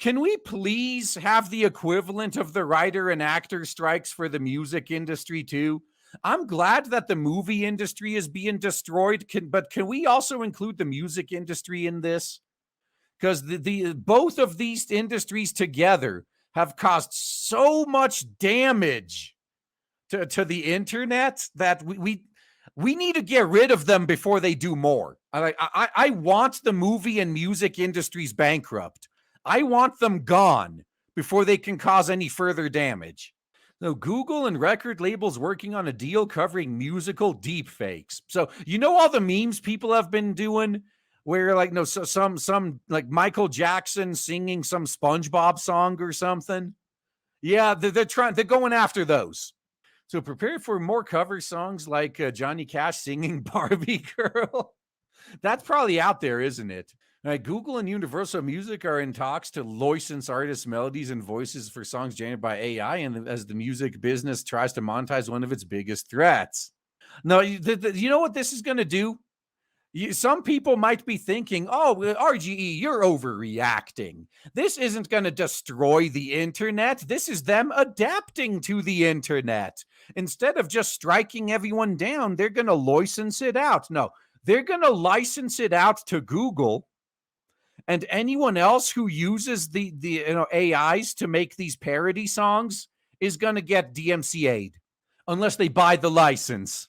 Can we please have the equivalent of the writer and actor strikes for the music industry too? I'm glad that the movie industry is being destroyed, but can we also include the music industry in this? Because the both of these industries together have caused so much damage to the internet that we need to get rid of them before they do more. I want the movie and music industries bankrupt. I want them gone before they can cause any further damage. So Google and record labels working on a deal covering musical deepfakes. So you know all the memes people have been doing where like some like Michael Jackson singing some SpongeBob song or something. Yeah, they're going after those. So prepare for more cover songs like Johnny Cash singing Barbie Girl. That's probably out there, isn't it? Google and Universal Music are in talks to license artists' melodies and voices for songs generated by AI, and as the music business tries to monetize one of its biggest threats. Now, you know what this is going to do? Some people might be thinking, oh, RGE, you're overreacting. This isn't going to destroy the internet. This is them adapting to the internet. Instead of just striking everyone down, they're going to license it out. No, they're going to license it out to Google, and anyone else who uses the AIs to make these parody songs is going to get DMCA'd unless they buy the license.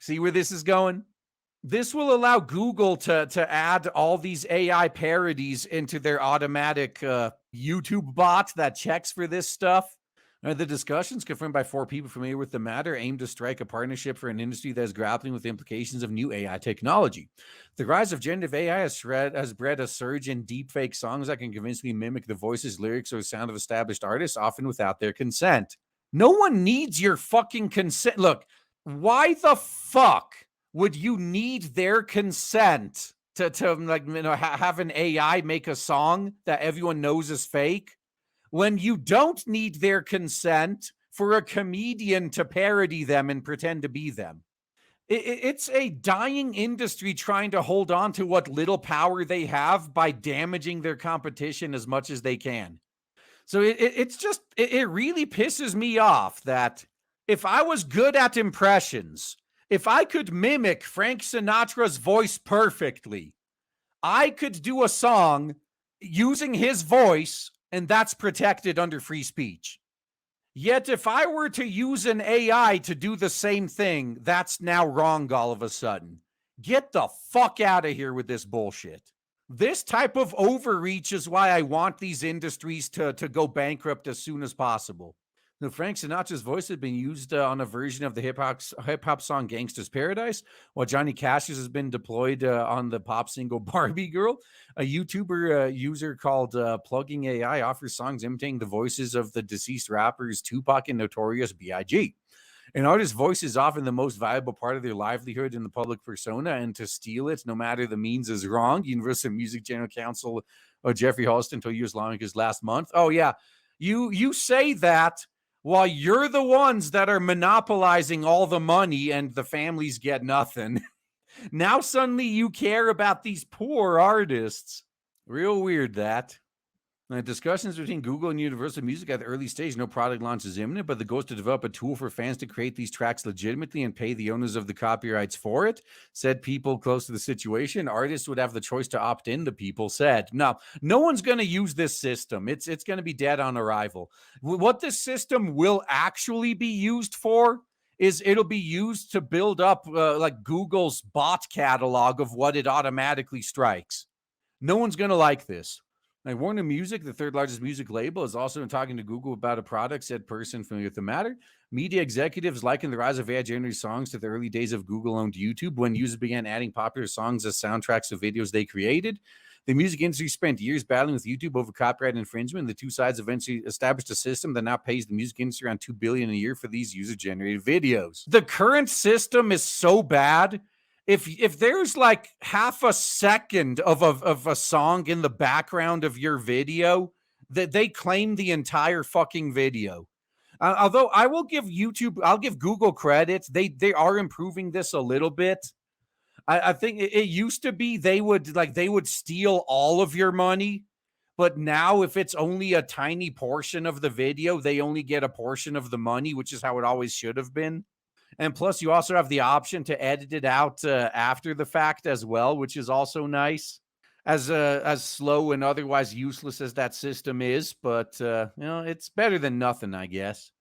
See where this is going? This will allow Google to add all these AI parodies into their automatic YouTube bot that checks for this stuff. The discussions, confirmed by 4 people familiar with the matter, aim to strike a partnership for an industry that is grappling with the implications of new AI technology. The rise of generative AI has bred a surge in deepfake songs that can convincingly mimic the voices, lyrics, or sound of established artists, often without their consent. No one needs your fucking consent. Look, why the fuck would you need their consent to have an AI make a song that everyone knows is fake when you don't need their consent for a comedian to parody them and pretend to be them? It's a dying industry trying to hold on to what little power they have by damaging their competition as much as they can. So it really pisses me off that if I was good at impressions, if I could mimic Frank Sinatra's voice perfectly, I could do a song using his voice, and that's protected under free speech. Yet if I were to use an AI to do the same thing, that's now wrong all of a sudden. Get the fuck out of here with this bullshit. This type of overreach is why I want these industries to go bankrupt as soon as possible. Now, Frank Sinatra's voice had been used on a version of the hip hop song Gangsta's Paradise, while Johnny Cash's has been deployed on the pop single Barbie Girl. A YouTuber user called Plugging AI offers songs imitating the voices of the deceased rappers Tupac and Notorious B.I.G. An artist's voice is often the most valuable part of their livelihood in the public persona, and to steal it, no matter the means, is wrong. Universal Music General Counsel Jeffrey Halston told U.S. lawmakers last month. Oh, yeah. You say that while you're the ones that are monopolizing all the money and the families get nothing. Now suddenly you care about these poor artists. Real weird, that. Discussions between Google and Universal Music at the early stage. No product launch is imminent, but the goal is to develop a tool for fans to create these tracks legitimately and pay the owners of the copyrights for it, said people close to the situation. Artists would have the choice to opt in, the people said. No one's going to use this system. It's going to be dead on arrival. What this system will actually be used for is it'll be used to build up like Google's bot catalog of what it automatically strikes. No one's going to like this. Warner Music, the third largest music label, is also talking to Google about a product, said person familiar with the matter. Media executives liken the rise of AI-generated songs to the early days of Google-owned YouTube, when users began adding popular songs as soundtracks of videos they created. The music industry spent years battling with YouTube over copyright infringement. The two sides eventually established a system that now pays the music industry around $2 billion a year for these user-generated videos. The current system is so bad. If there's like half a second of a song in the background of your video, that they claim the entire fucking video. Although I'll give Google credit. They are improving this a little bit. I think it used to be they would steal all of your money, But now, if it's only a tiny portion of the video, they only get a portion of the money, which is how it always should have been. And plus, you also have the option to edit it out after the fact as well, which is also nice. As slow and otherwise useless as that system is, but it's better than nothing, I guess.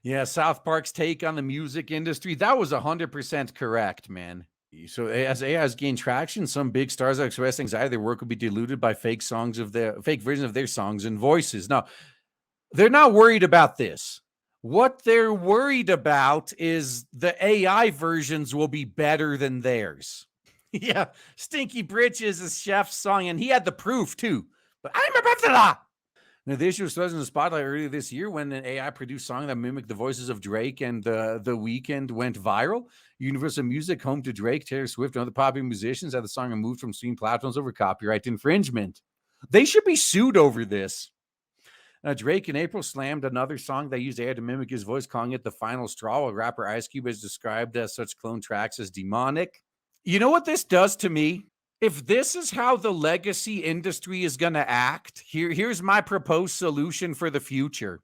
Yeah, South Park's take on the music industry, that was 100% correct, man. So as AI has gained traction, some big stars have expressed anxiety their work will be diluted by fake versions of their songs and voices. Now, they're not worried about this. What they're worried about is the AI versions will be better than theirs. Yeah, Stinky Britches is Chef's song, and he had the proof too. But I'm above the law. Now, the issue was in the spotlight earlier this year when an AI-produced song that mimicked the voices of Drake and The Weeknd went viral. Universal Music, home to Drake, Taylor Swift, and other popular musicians, had the song removed from streaming platforms over copyright infringement. They should be sued over this. Drake in April slammed another song that used AI to mimic his voice, calling it the final straw, while rapper Ice Cube has described such clone tracks as demonic. You know what this does to me? If this is how the legacy industry is going to act, here's my proposed solution for the future.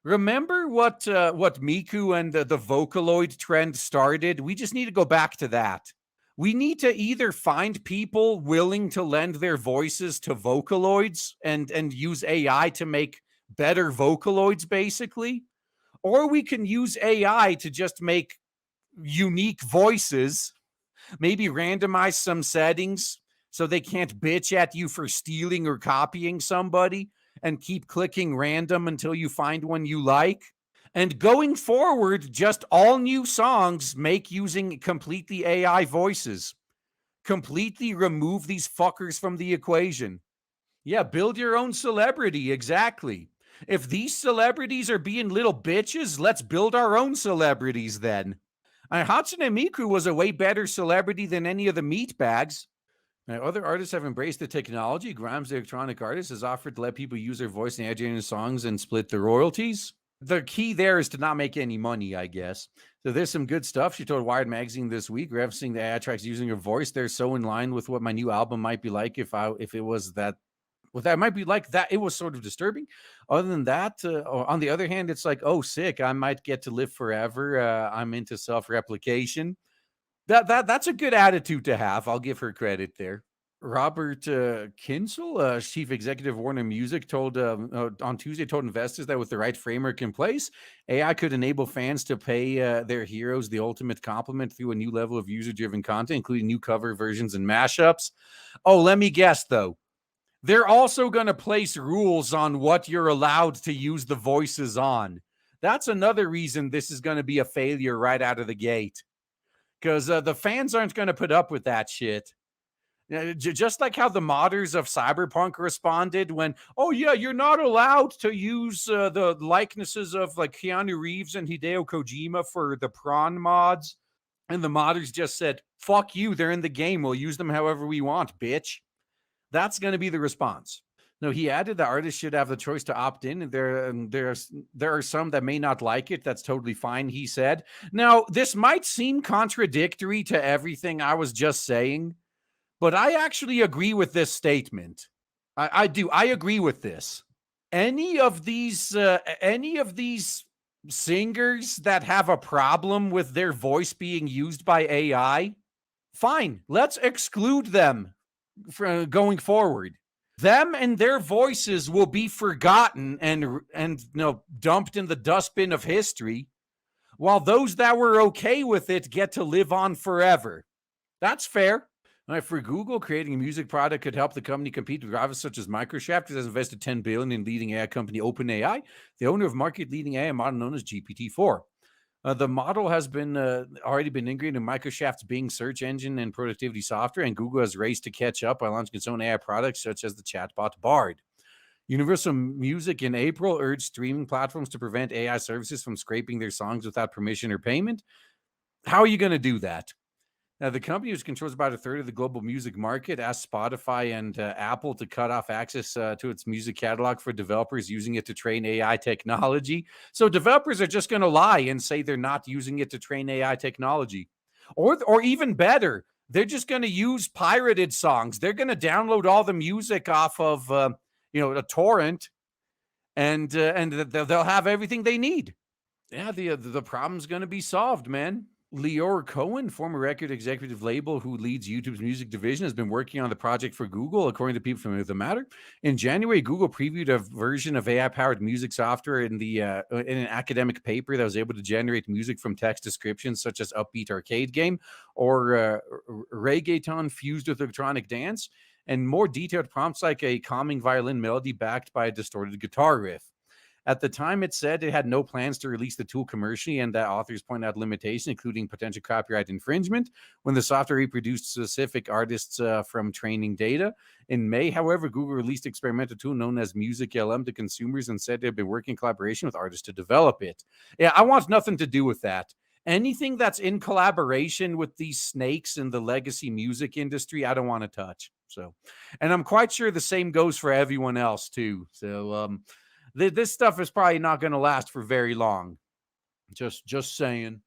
Remember what Miku and the Vocaloid trend started? We just need to go back to that. We need to either find people willing to lend their voices to Vocaloids and use AI to make better Vocaloids, basically, or we can use AI to just make unique voices, maybe randomize some settings so they can't bitch at you for stealing or copying somebody, and keep clicking random until you find one you like. And going forward, just all new songs make using completely AI voices. Completely remove these fuckers from the equation. Yeah, build your own celebrity, exactly. If these celebrities are being little bitches, let's build our own celebrities then. Hatsune Miku was a way better celebrity than any of the meatbags. Now, other artists have embraced the technology. Grimes, the electronic artist, has offered to let people use their voice in AI-generated songs and split the royalties. The key there is to not make any money, I guess. So there's some good stuff. She told Wired Magazine this week, referencing the AI tracks using her voice. They're so in line with what my new album might be like if it was that. Well, that might be like that. It was sort of disturbing. Other than that, on the other hand, it's like, oh, sick. I might get to live forever. I'm into self-replication. That's a good attitude to have. I'll give her credit there. Robert Kinsel, chief executive of Warner Music, told on Tuesday, told investors that with the right framework in place, AI could enable fans to pay their heroes the ultimate compliment through a new level of user-driven content, including new cover versions and mashups. Oh, let me guess, though. They're also going to place rules on what you're allowed to use the voices on. That's another reason this is going to be a failure right out of the gate. Because the fans aren't going to put up with that shit. Just like how the modders of Cyberpunk responded when, oh yeah, you're not allowed to use the likenesses of like Keanu Reeves and Hideo Kojima for the prawn mods. And the modders just said, fuck you, they're in the game. We'll use them however we want, bitch. That's going to be the response. No, he added that artists should have the choice to opt in. There are some that may not like it. That's totally fine, he said. Now, this might seem contradictory to everything I was just saying, but I actually agree with this statement. I do. I agree with this. Any of these singers that have a problem with their voice being used by AI, fine. Let's exclude them going forward. Them and their voices will be forgotten and dumped in the dustbin of history, while those that were okay with it get to live on forever. That's fair. For Google, creating a music product could help the company compete with rivals such as Microsoft, has invested $10 billion in leading AI company OpenAI, the owner of market-leading AI model known as GPT-4. The model has already been integrated in Microsoft's Bing search engine and productivity software, and Google has raced to catch up by launching its own AI products, such as the chatbot Bard. Universal Music in April urged streaming platforms to prevent AI services from scraping their songs without permission or payment. How are you going to do that? Now, the company, which controls about a third of the global music market, asked Spotify and Apple to cut off access to its music catalog for developers using it to train AI technology. So developers are just going to lie and say they're not using it to train AI technology. Or even better, they're just going to use pirated songs. They're going to download all the music off of a torrent, and they'll have everything they need. Yeah, the problem's going to be solved, man. Leor Cohen, former record executive label who leads YouTube's music division, has been working on the project for Google, according to people familiar with the matter. In January, Google previewed a version of AI-powered music software in an academic paper that was able to generate music from text descriptions such as upbeat arcade game or reggaeton fused with electronic dance, and more detailed prompts like a calming violin melody backed by a distorted guitar riff. At the time, it said it had no plans to release the tool commercially, and that authors point out limitations, including potential copyright infringement when the software reproduced specific artists from training data. In May, however, Google released an experimental tool known as Music LM to consumers and said they've been working in collaboration with artists to develop it. Yeah, I want nothing to do with that. Anything that's in collaboration with these snakes in the legacy music industry, I don't want to touch. So, and I'm quite sure the same goes for everyone else too. So, this stuff is probably not going to last for very long. Just saying.